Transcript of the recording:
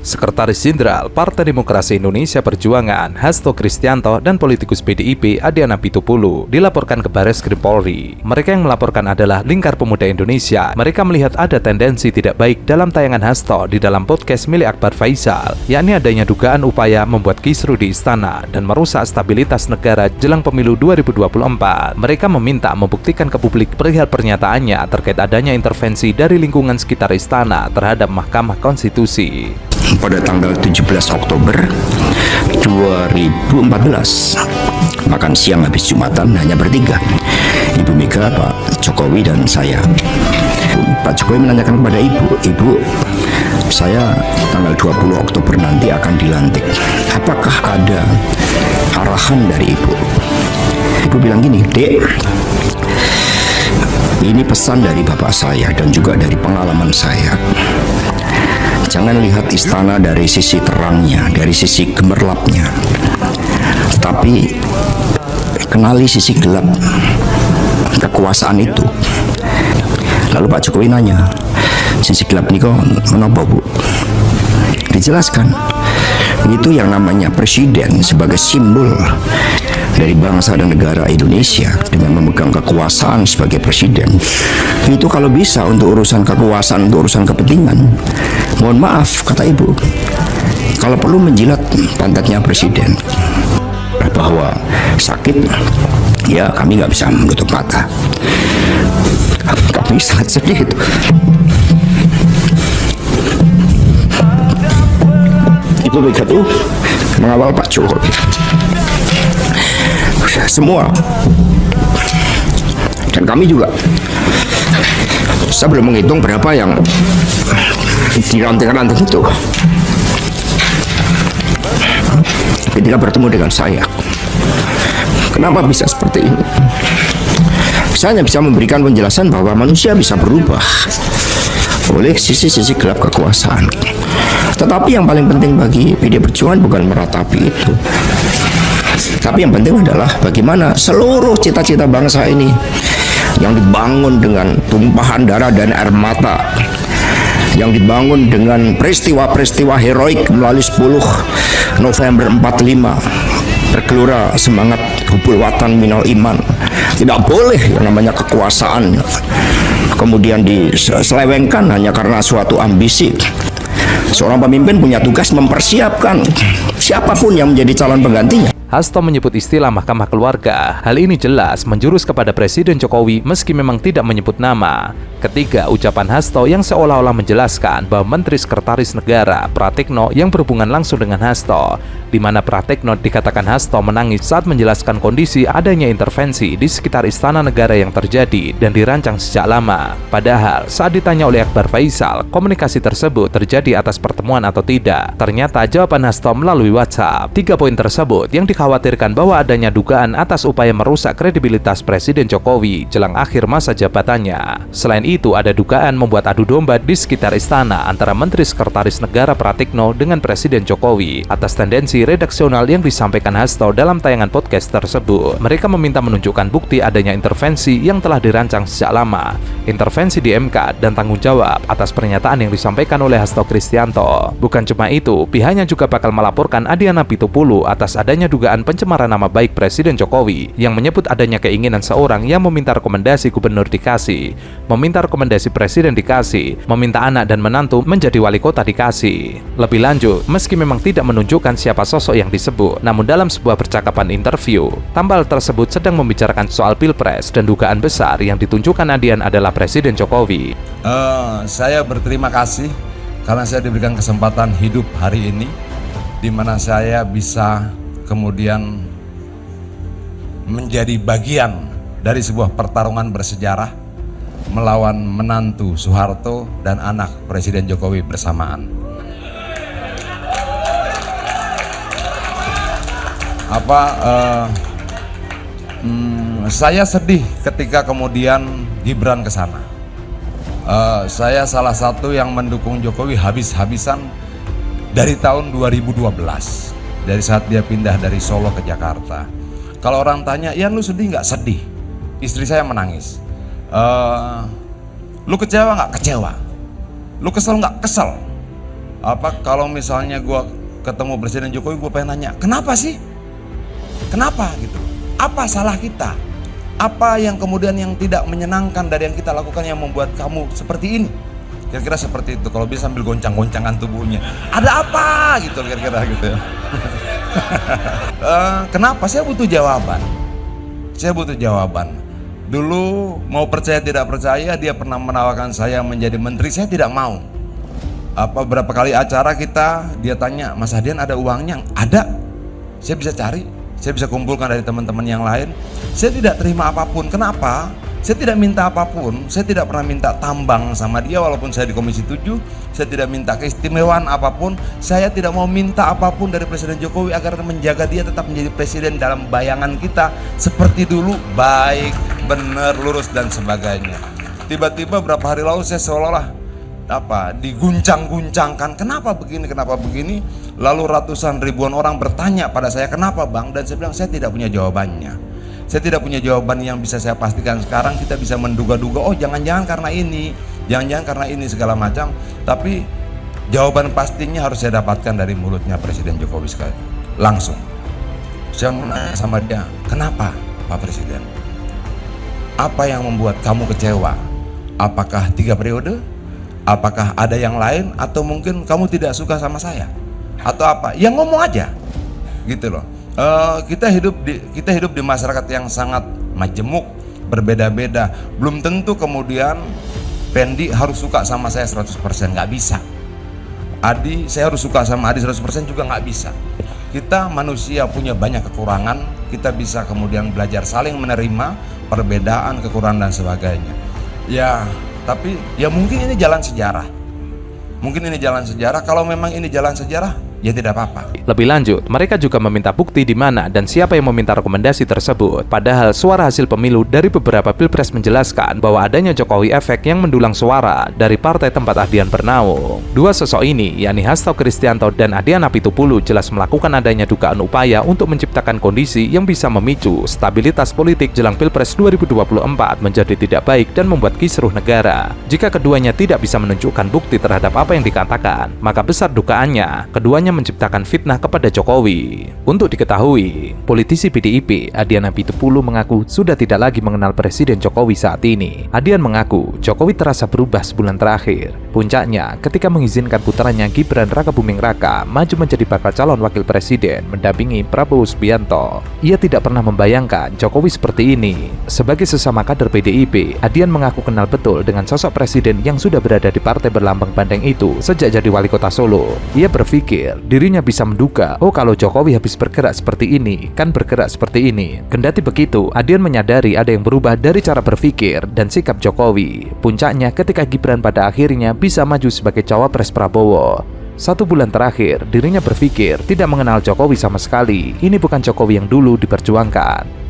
Sekretaris Jenderal Partai Demokrasi Indonesia Perjuangan Hasto Kristianto dan politikus PDIP Adiana Pitupulu dilaporkan ke Barreskrim Polri. Mereka yang melaporkan adalah Lingkar Pemuda Indonesia. Mereka melihat ada tendensi tidak baik dalam tayangan Hasto di dalam podcast milik Akbar Faisal, yakni adanya dugaan upaya membuat kisruh di istana dan merusak stabilitas negara jelang pemilu 2024. Mereka meminta membuktikan ke publik perihal pernyataannya terkait adanya intervensi dari lingkungan sekitar istana terhadap Mahkamah Konstitusi. Pada tanggal 17 Oktober 2014 makan siang habis Jumatan hanya bertiga, Ibu Mega, Pak Jokowi dan saya. Pak Jokowi menanyakan kepada Ibu, saya tanggal 20 Oktober nanti akan dilantik, apakah ada arahan dari Ibu? Ibu bilang gini, Dek, ini pesan dari bapak saya dan juga dari pengalaman saya. Jangan lihat istana dari sisi terangnya, dari sisi gemerlapnya, tapi kenali sisi gelap kekuasaan itu. Lalu Pak Jokowi nanya, sisi gelap ini kok menapa, Bu? Dijelaskan, itu yang namanya presiden sebagai simbol dari bangsa dan negara Indonesia dengan memegang kekuasaan sebagai presiden. Itu kalau bisa untuk urusan kekuasaan, untuk urusan kepentingan, mohon maaf, kata Ibu, kalau perlu menjilat pantatnya presiden. Bahwa sakit, ya kami nggak bisa menutup mata. Kami sangat sedih itu. Ibu Mega itu mengawal Pak Jokowi. Semua, dan kami juga. Saya belum menghitung berapa yang diranting-ranting itu. Ketika bertemu dengan saya, kenapa bisa seperti ini? Saya hanya bisa memberikan penjelasan bahwa manusia bisa berubah oleh sisi-sisi gelap kekuasaan. Tetapi yang paling penting bagi PD Perjuangan bukan meratapi itu, tapi yang penting adalah bagaimana seluruh cita-cita bangsa ini yang dibangun dengan tumpahan darah dan air mata, yang dibangun dengan peristiwa-peristiwa heroik melalui 10 November 45, bergelora semangat hubul watan minal iman. Tidak boleh yang namanya kekuasaan kemudian diselewengkan hanya karena suatu ambisi. Seorang pemimpin punya tugas mempersiapkan siapapun yang menjadi calon penggantinya. Hasto menyebut istilah Mahkamah Keluarga. Hal ini jelas menjurus kepada Presiden Jokowi meski memang tidak menyebut nama. Ketiga, ucapan Hasto yang seolah-olah menjelaskan bahwa Menteri Sekretaris Negara Pratikno yang berhubungan langsung dengan Hasto, di mana Pratikno dikatakan Hasto menangis saat menjelaskan kondisi adanya intervensi di sekitar Istana Negara yang terjadi dan dirancang sejak lama. Padahal saat ditanya oleh Akbar Faisal, komunikasi tersebut terjadi atas pertemuan atau tidak, ternyata jawaban Hasto melalui WhatsApp. 3 poin tersebut yang dikhawatirkan bahwa adanya dugaan atas upaya merusak kredibilitas Presiden Jokowi jelang akhir masa jabatannya. Selain itu, ada dugaan membuat adu domba di sekitar istana antara Menteri Sekretaris Negara Pratikno dengan Presiden Jokowi atas tendensi redaksional yang disampaikan Hasto dalam tayangan podcast tersebut. Mereka meminta menunjukkan bukti adanya intervensi yang telah dirancang sejak lama, intervensi di MK, dan tanggung jawab atas pernyataan yang disampaikan oleh Hasto Kristianto. Bukan cuma itu, pihaknya juga bakal melaporkan Adiana Pitupulu atas adanya dugaan pencemaran nama baik Presiden Jokowi yang menyebut adanya keinginan seorang yang meminta rekomendasi gubernur dikasih, meminta rekomendasi presiden dikasih, meminta anak dan menantu menjadi wali kota dikasih. Lebih lanjut, meski memang tidak menunjukkan siapa sosok yang disebut, namun dalam sebuah percakapan interview, tambal tersebut sedang membicarakan soal Pilpres dan dugaan besar yang ditunjukkan Adian adalah Presiden Jokowi. Saya berterima kasih karena saya diberikan kesempatan hidup hari ini, di mana saya bisa kemudian menjadi bagian dari sebuah pertarungan bersejarah melawan menantu Soeharto dan anak Presiden Jokowi bersamaan. Saya sedih ketika kemudian Gibran ke sana. Saya salah satu yang mendukung Jokowi habis-habisan dari tahun 2012, dari saat dia pindah dari Solo ke Jakarta. Kalau orang tanya, ya lu sedih nggak? Sedih. Istri saya menangis. Lu kecewa nggak? Kecewa. Lu kesel nggak? Kesel. Kalau misalnya gue ketemu Presiden Jokowi, gue pengen nanya, kenapa sih? Kenapa gitu? Apa salah kita? Apa yang kemudian yang tidak menyenangkan dari yang kita lakukan yang membuat kamu seperti ini? Kira-kira seperti itu. Kalau bisa sambil goncang-goncangan tubuhnya. Ada apa gitu kira-kira gitu ya. Kenapa? Saya butuh jawaban. Dulu mau percaya tidak percaya, dia pernah menawarkan saya menjadi menteri, saya tidak mau. Berapa kali acara kita, dia tanya, Mas Hadian ada uangnya? Ada. Saya bisa cari, saya bisa kumpulkan dari teman-teman yang lain. Saya tidak terima apapun. Kenapa? Saya tidak minta apapun. Saya tidak pernah minta tambang sama dia walaupun saya di Komisi 7. Saya tidak minta keistimewaan apapun. Saya tidak mau minta apapun dari Presiden Jokowi agar menjaga dia tetap menjadi presiden dalam bayangan kita seperti dulu, baik, benar, lurus dan sebagainya. Tiba-tiba berapa hari lalu saya seolah-olah diguncang-guncangkan, kenapa begini, lalu ratusan ribuan orang bertanya pada saya, kenapa Bang? Dan saya bilang, saya tidak punya jawabannya, saya tidak punya jawaban yang bisa saya pastikan. Sekarang kita bisa menduga-duga, oh jangan-jangan karena ini, segala macam, tapi jawaban pastinya harus saya dapatkan dari mulutnya Presiden Jokowi sekali, langsung. Saya menanya sama dia, kenapa Pak Presiden? Apa yang membuat kamu kecewa? Apakah 3 periode? Apakah ada yang lain, atau mungkin kamu tidak suka sama saya, atau apa? Ya ngomong aja, gitu loh. Kita hidup di masyarakat yang sangat majemuk, berbeda-beda. Belum tentu kemudian Pendi harus suka sama saya 100%, nggak bisa. Saya harus suka sama Adi 100% juga nggak bisa. Kita manusia punya banyak kekurangan. Kita bisa kemudian belajar saling menerima perbedaan, kekurangan dan sebagainya. Ya. Tapi ya mungkin ini jalan sejarah. Kalau memang ini jalan sejarah, ya tidak apa-apa. Lebih lanjut, mereka juga meminta bukti di mana dan siapa yang meminta rekomendasi tersebut. Padahal suara hasil pemilu dari beberapa pilpres menjelaskan bahwa adanya Jokowi efek yang mendulang suara dari partai tempat Adian bernaung. Dua sosok ini, yakni Hasto Kristianto dan Adian Apitupulu, jelas melakukan adanya dugaan upaya untuk menciptakan kondisi yang bisa memicu stabilitas politik jelang Pilpres 2024 menjadi tidak baik dan membuat kisruh negara. Jika keduanya tidak bisa menunjukkan bukti terhadap apa yang dikatakan, maka besar dugaannya keduanya menciptakan fitnah kepada Jokowi. Untuk diketahui, politisi PDIP Adian Apitupulu mengaku sudah tidak lagi mengenal Presiden Jokowi saat ini. Adian mengaku Jokowi terasa berubah sebulan terakhir. Puncaknya ketika mengizinkan putranya Gibran Rakabuming Raka maju menjadi bakal calon wakil presiden mendampingi Prabowo Subianto. Ia tidak pernah membayangkan Jokowi seperti ini. Sebagai sesama kader PDIP, Adian mengaku kenal betul dengan sosok presiden yang sudah berada di partai berlambang bandeng itu sejak jadi wali kota Solo. Ia berpikir dirinya bisa menduga, oh kalau Jokowi habis bergerak seperti ini, kan bergerak seperti ini. Kendati begitu, Adian menyadari ada yang berubah dari cara berpikir dan sikap Jokowi. Puncaknya ketika Gibran pada akhirnya bisa maju sebagai cawapres Prabowo. 1 bulan terakhir, dirinya berpikir tidak mengenal Jokowi sama sekali. Ini bukan Jokowi yang dulu diperjuangkan.